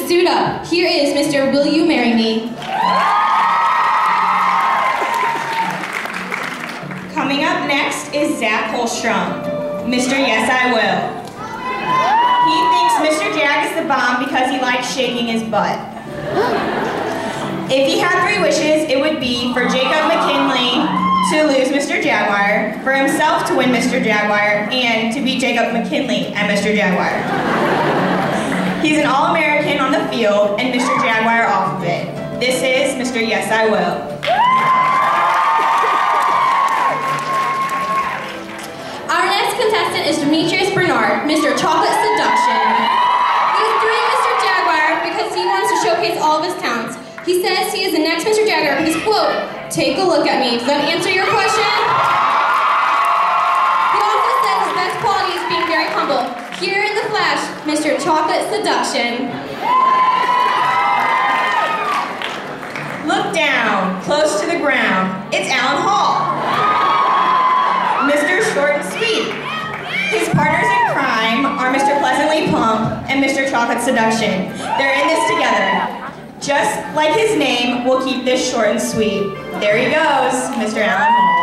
to suit up. Here is Mr. Will You Marry Me? Coming up next is Zach Holstrom, Mr. Yes I Will. He thinks Mr. Jag is the bomb because he likes shaking his butt. If he had 3 wishes, it would be for Jacob McKinley to lose Mr. Jaguar, for himself to win Mr. Jaguar, and to beat Jacob McKinley at Mr. Jaguar. He's an All-American on the field and Mr. Jaguar off of it. This is Mr. Yes I Will. Our next contestant is Demetrius Bernard, Mr. Chocolate Seduction. He's doing Mr. Jaguar because he wants to showcase all of his talents. He says he is the next Mr. Jaguar because, quote, "Take a look at me." Does that answer your question? He also says his best quality is being very humble. Here in the flash, Mr. Chocolate Seduction. Look down, close to the ground. It's Alan Hall, Mr. Short and Sweet. His partners in crime are Mr. Pleasantly Plump and Mr. Chocolate Seduction. They're in this together. Just like his name, we'll keep this short and sweet. There he goes, Mr. Alan Hall.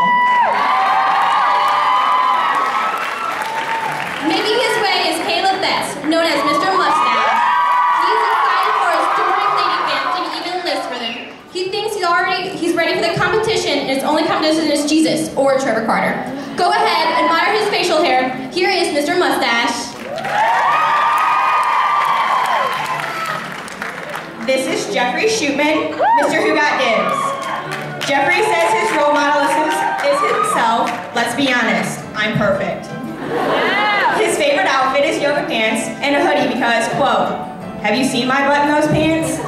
Making his way is Caleb Betts, known as Mr. Mustache. He's excited for his adoring lady fans and even lists for them. He thinks he's ready for the competition, and his only competition is Jesus or Trevor Carter. Go ahead, admire his facial hair. Here is Mr. Mustache. This is Jeffrey Shootman, Mr. Who Got Dibs. Jeffrey says his role model is himself. Let's be honest, I'm perfect. His favorite outfit is yoga pants and a hoodie because, quote, "Have you seen my butt in those pants?"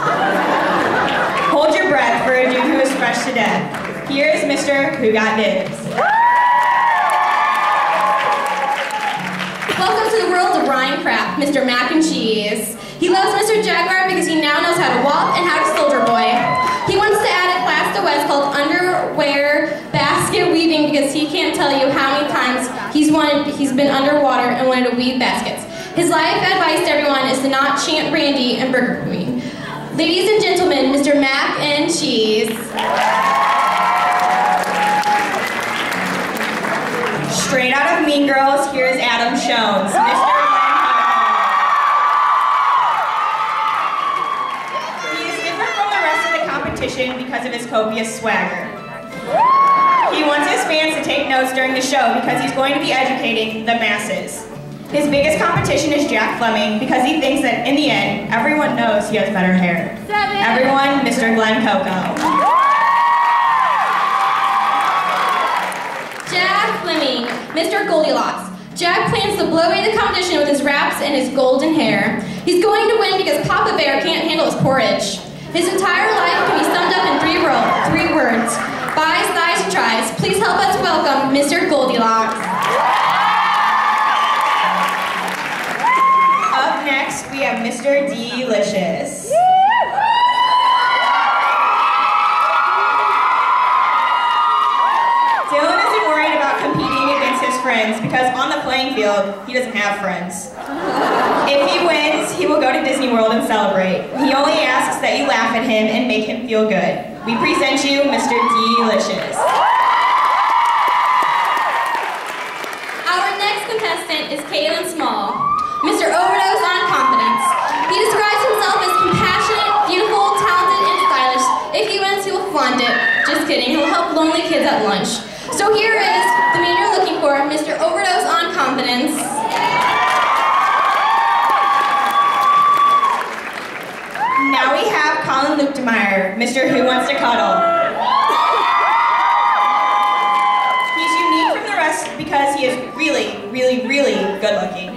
Hold your breath for a dude who is fresh to death. Here is Mr. Who Got Dibs. Welcome to the world of Ryan Kraft, Mr. Mac and Cheese. He loves Mr. Jaguar because he now knows how to walk and how to soldier boy. He wants to add a class to West called underwear basket weaving because he can't tell you how many times he's been underwater and wanted to weave baskets. His life advice to everyone is to not chant Randy and Burger Queen. Ladies and gentlemen, Mr. Mac and Cheese. Straight out of Mean Girls, here is Adam Shones, Mr. because of his copious swagger. He wants his fans to take notes during the show because he's going to be educating the masses. His biggest competition is Jack Fleming because he thinks that in the end, everyone knows he has better hair. Everyone, Mr. Glenn Coco. Jack Fleming, Mr. Goldilocks. Jack plans to blow away the competition with his raps and his golden hair. He's going to win because Papa Bear can't handle his porridge. His entire life can be summed up in three words. Buys, thighs, and tries. Please help us welcome Mr. Goldilocks. Up next, we have Mr. Delicious. Dylan isn't worried about competing against his friends because on the playing field, he doesn't have friends. If he wins, he will go to Disney World and celebrate. He only asks that you laugh at him and make him feel good. We present you Mr. Delicious. Our next contestant is Kaylin Small, Mr. Overdose on Confidence. He describes himself as compassionate, beautiful, talented, and stylish. If he wins, he will flaunt it. Just kidding, he'll help lonely kids at lunch. So here is the man you're looking for, Mr. Overdose on Confidence. Now we have Colin Luchtenmeyer, Mr. Who Wants to Cuddle. He's unique from the rest because he is really, really, really good looking.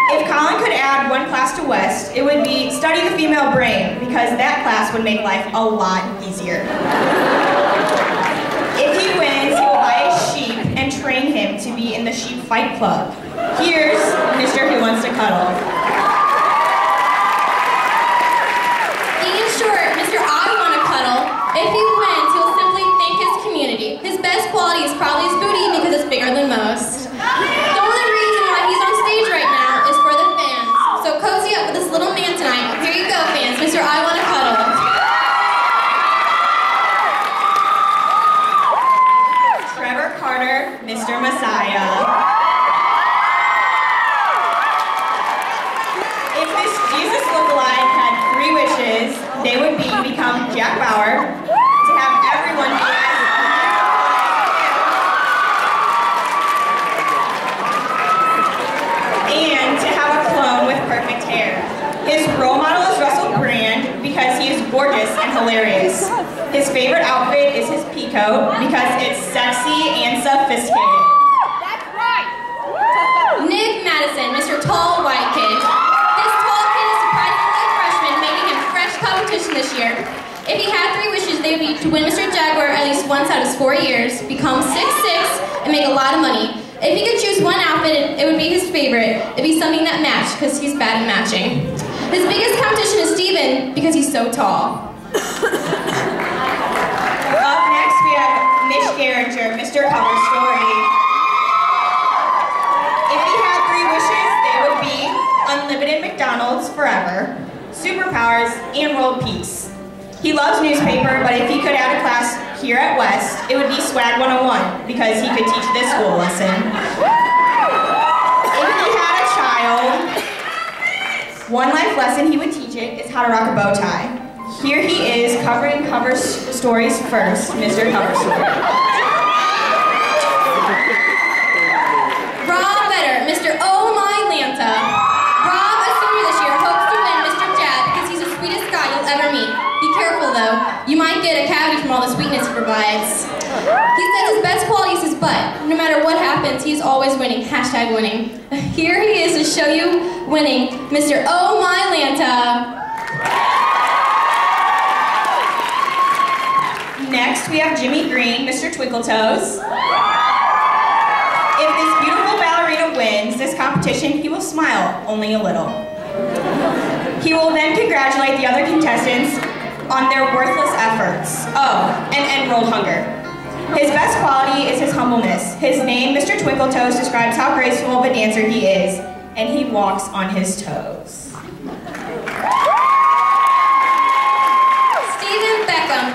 If Colin could add one class to West, it would be Study the Female Brain because that class would make life a lot easier. If he wins, he will buy a sheep and train him to be in the Sheep Fight Club. Here's Mr. Who Wants to Cuddle. If he wins, he'll simply thank his community. His best quality is probably his booty because it's bigger than most. The only reason why he's on stage right now is for the fans. So cozy up with this little man tonight. Here you go, fans. Mr. I Wanna Cuddle. Trevor Carter, Mr. Messiah. If this Jesus lookalike had 3 wishes, they would be to become Jack Bauer, to have everyone be as and to have a clone with perfect hair. His role model is Russell Brand because he is gorgeous and hilarious. His favorite outfit is his pea coat because it's sexy and sophisticated. That's right! Nick Madison, Mr. Tall White Kid. This tall kid is surprisingly a freshman, making him fresh competition this year. If he had 3 wishes, they would be to win Mr. Jaguar at least once out of his 4 years, become 6'6", and make a lot of money. If he could choose one outfit, it would be his favorite. It'd be something that matched, because he's bad at matching. His biggest competition is Steven, because he's so tall. Up next, we have Mitch Geringer, Mr. Cover Story. If he had 3 wishes, they would be unlimited McDonald's forever, superpowers, and world peace. He loves newspaper, but if he could add a class here at West, it would be Swag 101, because he could teach this school lesson. If he had a child, one life lesson he would teach it is how to rock a bow tie. Here he is, covering cover stories first, Mr. Cover Story. Rob Vetter, Mr. Oh My Lanta. Rob, a senior this year, hopes to win Mr. Jab because he's the sweetest guy you'll ever meet. Be careful though, you might get a cavity from all the sweetness he provides. He says his best quality is his butt. No matter what happens, he's always winning. Hashtag winning. Here he is to show you winning, Mr. Oh My Lanta. Next, we have Jimmy Green, Mr. Twinkletoes. If this beautiful ballerina wins this competition, he will smile, only a little. He will then congratulate the other contestants on their worthless efforts. Oh, and end world hunger. His best quality is his humbleness. His name, Mr. Twinkletoes, describes how graceful of a dancer he is, and he walks on his toes.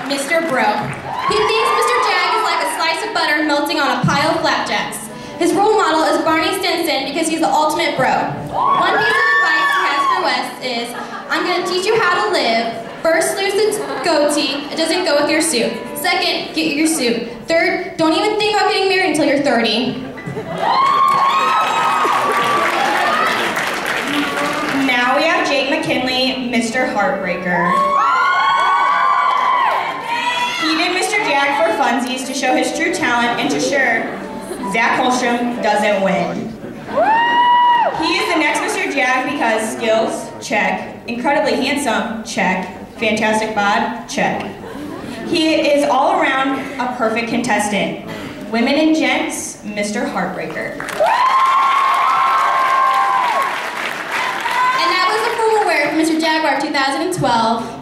Mr. Bro. He thinks Mr. Jag is like a slice of butter melting on a pile of flapjacks. His role model is Barney Stinson because he's the ultimate bro. One piece of advice he has for Wes is, I'm going to teach you how to live. First, lose the goatee. It doesn't go with your suit. Second, get your suit. Third, don't even think about getting married until you're 30. Now we have Jake McKinley, Mr. Heartbreaker. He did Mr. Jag for funsies to show his true talent and to sure Zach Holstrom doesn't win. He is the next Mr. Jag because skills, check. Incredibly handsome, check. Fantastic bod, check. He is all around a perfect contestant. Women and gents, Mr. Heartbreaker. And that was the formal wear for Mr. Jaguar 2012.